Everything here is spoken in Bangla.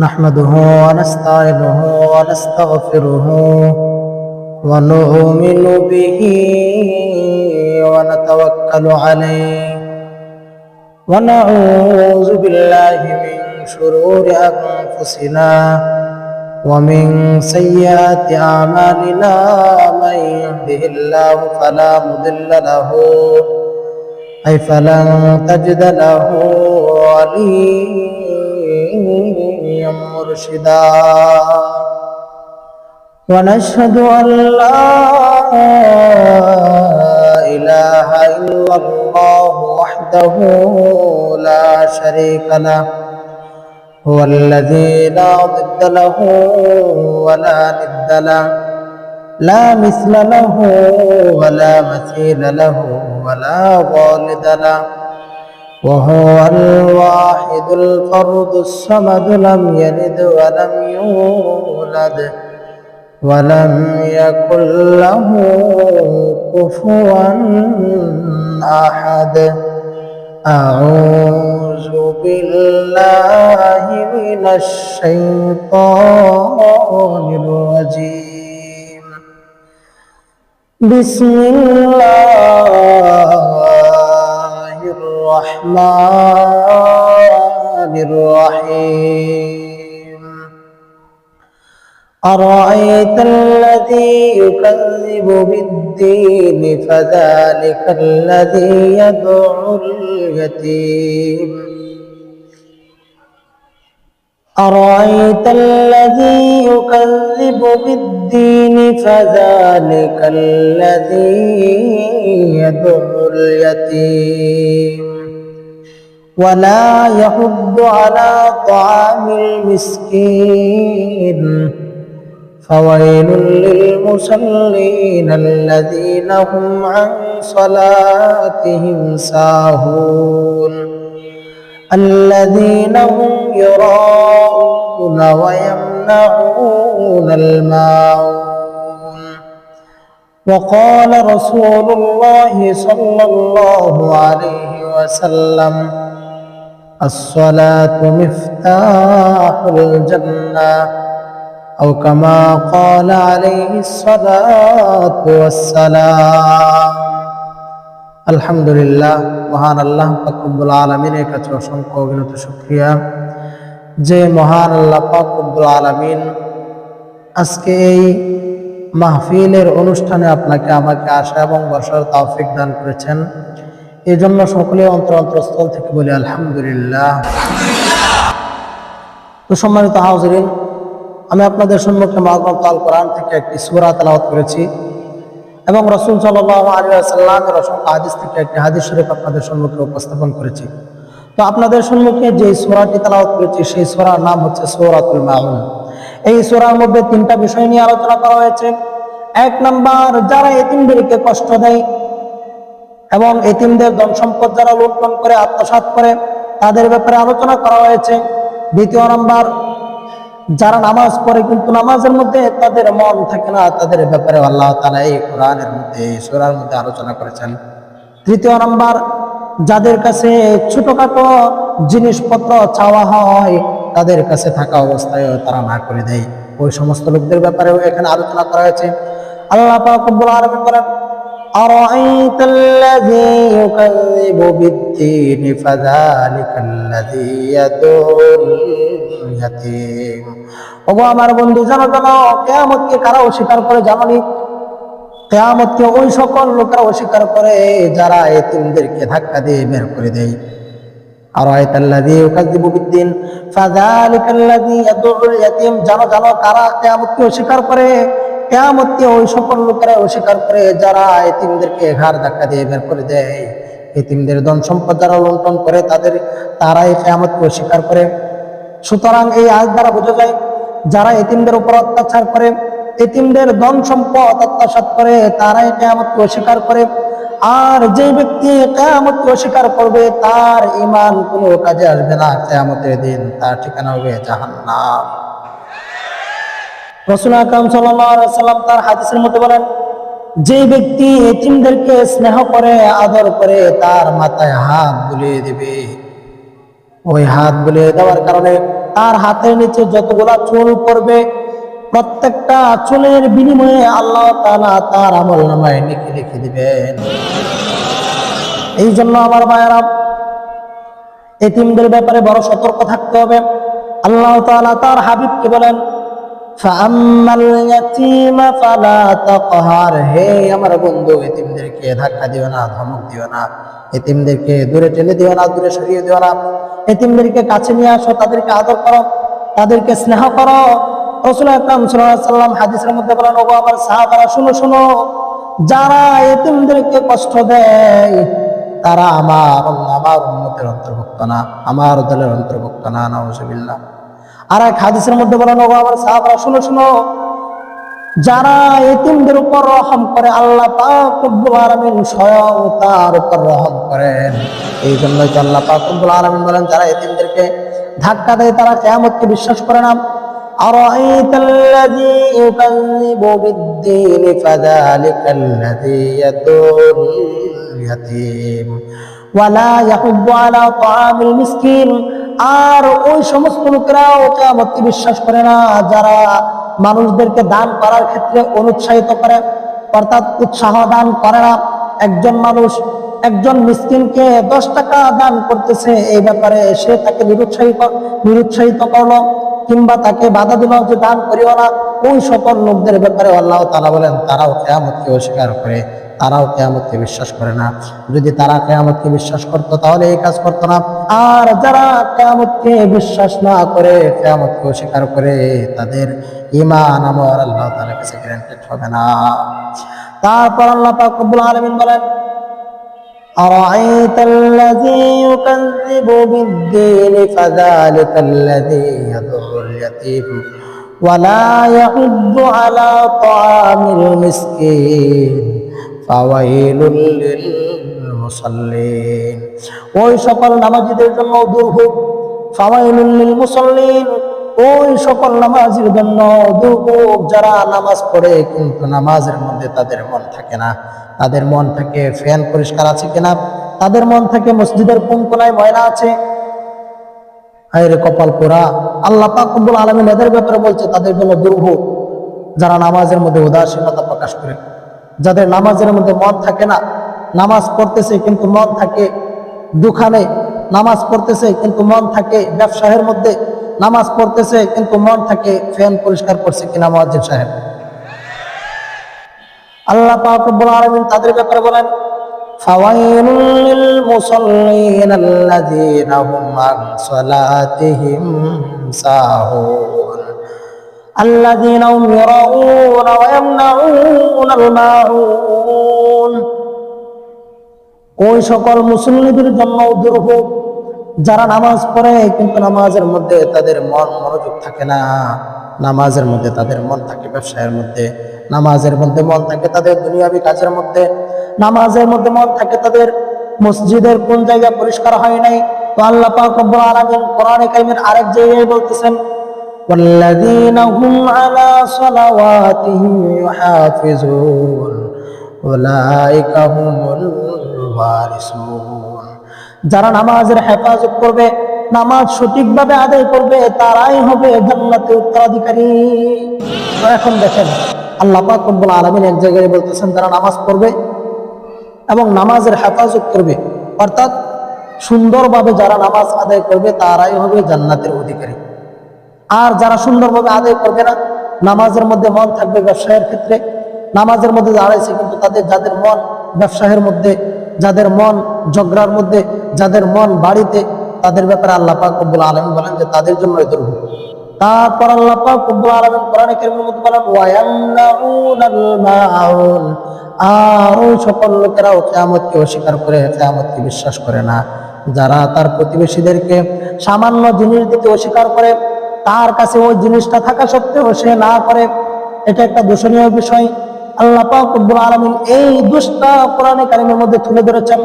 نحمده ونستعينه ونستغفره ونؤمن به ونتوكل عليه ونعوذ بالله من شرور أنفسنا ومن سيئات أعمالنا من يهده الله فلا مضل له أي فلن تجد له وليا مرشدا ونشهد أن لا إله إلا الله وحده لا شريك له هو الذي لا ضد له ولا ند له لا مثل له ولا مثيل له ولا والد له وهو الواحد الفرد الصمد لم يلد ولم يولد ولم يكن له كفوا أحد أعوذ بالله من الشيطان الرجيم بسم الله الرحمن الرحيم أرأيت الذي يكذب بالدين فذلك الذي يدعو اليتيم أرأيت الذي يكذب بالدين فذلك الذي يدعو اليتيم ولا يحض على طعام المسكين فويل للمصلين الذين هم عن صلاتهم ساهون الذين هم يراءون ويمنعون الماعون وقال رسول الله صلى الله عليه وسلم الصلاة مفتاح الجنة أو كما قال عليه الصلاة والسلام আলহামদুলিল্লাহ, মহান আল্লাহ পাক রব্বুল আলামিনের কাছে অসংখ্য অগণিত শুকরিয়া যে মহান আল্লাহ পাক রব্বুল আলামিন আজকে এই মাহফিলের অনুষ্ঠানে আপনাকে আমাকে আসা এবং বসার তৌফিক দান করেছেন। এই জন্য সকলে অন্তরস্থল থেকে বলি আলহামদুলিল্লাহ। তো সম্মানিত হাজিরিন, আমি আপনাদের সম্মুখে মহাগ্রন্থ আল কোরআন থেকে একটি সূরা তেলাওয়াত করেছি এবং রাসূল সাল্লাল্লাহু আলাইহি ওয়াসাল্লামের অসংখ্য হাদিস থেকে একটি হাদিস শরীফ আপনাদের সম্মুখে উপস্থাপন করেছি। তো আপনাদের সম্মুখে যে সূরাটি তেলাওয়াত করেছি সেই সূরার নাম হচ্ছে সূরাতুল মাউন। এই সূরার মধ্যে তিনটা বিষয় নিয়ে আলোচনা করা হয়েছে। এক নাম্বার, যারা এতিমদেরকে কষ্ট দেয় এবং এতিমদের ধন সম্পদ যারা লুণ্ঠন করে আত্মসাৎ করে তাদের ব্যাপারে আলোচনা করা হয়েছে। দ্বিতীয় নাম্বার, যারা নামাজ পড়ে কিন্তু নামাজের মধ্যে তাদের মন থাকে না, তাদের ব্যাপারে আল্লাহ তাআলা এই কোরআনের মধ্যে এই সূরার মধ্যে আলোচনা করেছেন। তৃতীয় নাম্বার, যাদের কাছে ছোটখাটো জিনিসপত্র চাওয়া হয় তাদের কাছে থাকা অবস্থায় তারা না করে দেয়, ওই সমস্ত লোকদের ব্যাপারেও এখানে আলোচনা করা হয়েছে। আল্লাহ পাক রব্বুল আলামিন বলেন আরাআইতাল্লাযী ইউকাযযিবু বিদ্দীন ফাযালিকাল্লাযী ইয়াদুল ইয়াতীম। ওগো আমার বন্ধু, জানো কিয়ামতকে কারা অস্বীকার করে জানোনি? কিয়ামতকে ওই সকল লোকেরা অস্বীকার করে যারা এতিমদেরকে ধাক্কা দিয়ে বের করে দেয়। আরাআইতাল্লাযী ইউকাযযিবু বিদ্দীন ফাযালিকাল্লাযী ইয়াদুল ইয়াতীম। জানো কারা কিয়ামতকে অস্বীকার করে? কিয়ামতকে ওই সকল লোকেরা অস্বীকার করে যারা এতিমদেরকে ঘাড় ধাক্কা দিয়ে বের করে দেয়। এতিমদের ধন সম্পদ যারা লুণ্ঠন করে তারাই কিয়ামতকে অস্বীকার করে। সুতরাং এই আয়াত দ্বারা বোঝা যায় যারা এতিমদের উপর অত্যাচার করে, এতিমদের ধন সম্পদ আত্মসাৎ করে তারাই কিয়ামতকে অস্বীকার করে। আর যে ব্যক্তি কিয়ামতকে অস্বীকার করবে তার ঈমান কোনো কাজে আসবে না। কিয়ামতের দিন তার ঠিকানা হবে জাহান্নাম। রাসূল আকরাম সাল্লাল্লাহু আলাইহি ওয়াসাল্লাম তার হাদিসের মধ্যে বলেন, যে ব্যক্তি এতিমদেরকে স্নেহ করে আদর করে তার মাথায় হাত বুলিয়ে দিবে, ওই হাত বুলিয়ে দেওয়ার কারণে তার হাতের নিচে যতগুলা চুল পড়বে প্রত্যেকটা চুলের বিনিময়ে আল্লাহ তাআলা তার আমলনামায় নেকি লিখে দিবেন। এই জন্য আমার ভাইয়েরা, এতিমদের ব্যাপারে বড় সতর্ক থাকতে হবে। আল্লাহ তাআলা তার হাবিবকে বলেন, ফাআম্মাল ইয়াতীমা ফালা তাকহার, হে আমার বন্ধু, এতিমদেরকে ধাক্কা দিও না, ধমক দিও না, এতিমদেরকে দূরে ঠেলে দিও না, দূরে সরিয়ে দিও না, এতিমদেরকে কাছে নিয়ে আসো, তাদেরকে আদর করো, তাদেরকে স্নেহ করো। রাসূল আকরাম সাল্লাল্লাহু আলাইহি ওয়াসাল্লাম হাদিসের মধ্যে বলেন, ওগো আমার সাহাবারা শুনো শুনো, যারা এতিমদেরকে কষ্ট দেয় তারা আমার উম্মতের অন্তর্ভুক্ত না, আমার দলের অন্তর্ভুক্ত না। নাউজুবিল্লাহ। আর এক হাদিসের মধ্যে বলেন, ওগো আমার সাহাবারা শুনো শুনো, যারা এতিমদের উপর রহম করে আল্লাহ পাক রব্বুল আলামিন স্বয়ং তার উপর রহম করেন। এই জন্যই তো আল্লাহ পাক রব্বুল আলামিন বলেন, যারা এতিমদেরকে ধাক্কা দেয় তারা কিয়ামতকে বিশ্বাস করে না। আরাআইতাল্লাযী ইউকাযযিবু বিদ্দীন ফাযালিকাল্লাযী ইয়াদুল ইয়াতীম ওয়া লা ইয়াহুদ্দু আলা তাআমিল মিসকিন। আর ওই সমস্ত লোকেরাও কিয়ামতকে বিশ্বাস করে না যারা মানুষদেরকে দান করার ক্ষেত্রে অনুৎসাহিত করে, অর্থাৎ উৎসাহ দান করে না। একজন মানুষ একজন মিসকিনকে 10 টাকা দান করতেছে, এই ব্যাপারে সে তাকে নিরুৎসাহিত করলো কিংবা তাকে বাধা দিল যে দান করিও না, ওই সকল লোকদের ব্যাপারে আল্লাহ তাআলা বলেন তারাও কিয়ামতকে অস্বীকার করে, তারাও কিয়ামতকে বিশ্বাস করে না। যদি তারা কিয়ামতকে বিশ্বাস করতো তাহলে এই কাজ করতো না। আর যারা কিয়ামতকে বিশ্বাস না করে, কিয়ামতকে অস্বীকার করে, তাদের ঈমান আমল আল্লাহ তাআলার কাছে গ্যারান্টেড হবে না। তারপর আল্লাহ পাক রব্বুল আলামিন বলেন, আরাআইতাল্লাযী ইউকাযযিবু বিদ্দীন ফাযালিকাল্লাযী ইয়াদুল ইয়াতীম ওয়া লা ইয়াহুদ্দু আলা তাআমিল মিসকিন ফাওয়াইলুল লিল মুসাল্লিন। ওই সকল নামাজীদের জন্য দুর্ভোগ, ফাওয়াইলুল লিল মুসাল্লিন, ওই সকল নামাজীর জন্য দুর্ভোগ যারা নামাজ পড়ে কিন্তু নামাজের মধ্যে তাদের মন থাকে না। তাদের মন থাকে ফ্যান পরিষ্কার আছে কিনা, তাদের মন থাকে মসজিদের কোন কোনায় ময়লা আছে। হায়রে কপাল পোড়া! আল্লাহ পাক রব্বুল আলামিন এদের ব্যাপারে বলছে তাদের জন্য দুর্ভোগ, যারা নামাজের মধ্যে উদাসীনতা প্রকাশ করে, যাদের নামাজের মধ্যে মন থাকে না, নামাজ পড়তেছে কিন্তু মন থাকে দোকানে, নামাজ পড়তেছে কিন্তু মন থাকে ব্যবসায়ের মধ্যে, নামাজ পড়তেছে কিন্তু মন থাকে ফ্যান পরিষ্কার করছে কিনা মুয়াজ্জিন সাহেব। আল্লাহ পাক রব্বুল আলামিন তাদের ব্যাপারে বলেন, ফাওয়াইলুল লিল মুসাল্লিন আল্লাযীনা হুম আন সালাতিহিম সাহুন আল্লাযীনা হুম ইয়ারাউনা ওয়া ইয়ামনাউনাল মাউন। ওই সকল মুসল্লিদের জন্য দুর্ভোগ যারা নামাজ পড়ে কিন্তু নামাজের মধ্যে তাদের মন মনোযোগ থাকে না, নামাজের মধ্যে তাদের মন থাকে ব্যবসায়ের মধ্যে, নামাজের মধ্যে মন থাকে তাদের দুনিয়াবি কাজের মধ্যে, নামাজের মধ্যে মন থাকে তাদের মসজিদের কোন জায়গা পরিষ্কার হয় নাই। তো আল্লাহ পাক রব্বুল আলামিন কোরআনে কারীমের আরেক জায়গায় বলতেছেন, ওয়াল্লাযীনা হুম আলা সালাওয়াতিহিম ইউহাফিজুন উলাইকা হুমুল ওয়ারিসুন। যারা নামাজের হেফাজত করবে, নামাজ সঠিকভাবে আদায় করবে, তারাই হবে জান্নাতের উত্তরাধিকারী। তো এখন দেখেন আল্লাহ পাক রব্বুল আলামিন এক জায়গায় বলতেছেন যারা নামাজ পড়বে এবং নামাজের হেফাজত করবে, অর্থাৎ সুন্দরভাবে যারা নামাজ আদায় করবে তারাই হবে জান্নাতের অধিকারী। আর যারা সুন্দরভাবে আদায় করবে না, নামাজের মধ্যে মন থাকবে ব্যবসায়ের ক্ষেত্রে, নামাজের মধ্যে দাঁড়াইছে কিন্তু যাদের মন ব্যবসায়ের মধ্যে, যাদের মন ঝগড়ার মধ্যে, যাদের মন বাড়িতে, তাদের ব্যাপারে আল্লাহ পাক রব্বুল আলামিন বলেন যে তাদের জন্য দুর্ভোগ। তারপর আল্লাহ পাক রব্বুল আলামিন কোরআনে কারীমের মধ্যে বলেন, ওয়া ইয়ামনাউনাল মাউন। আর ওই সকল লোকেরাও কিয়ামতকে অস্বীকার করে, কিয়ামতকে বিশ্বাস করে না। যারা তার প্রতিবেশীদেরকে সামান্য জিনিস দিতে অস্বীকার করে, তার কাছে ওই জিনিসটা থাকা সত্ত্বেও সে না করে, এটা একটা দূষণীয় বিষয়। আল্লাহ পাক রব্বুল আলামিন এই দোষটা কোরআনে কারীমের মধ্যে তুলে ধরেছেন।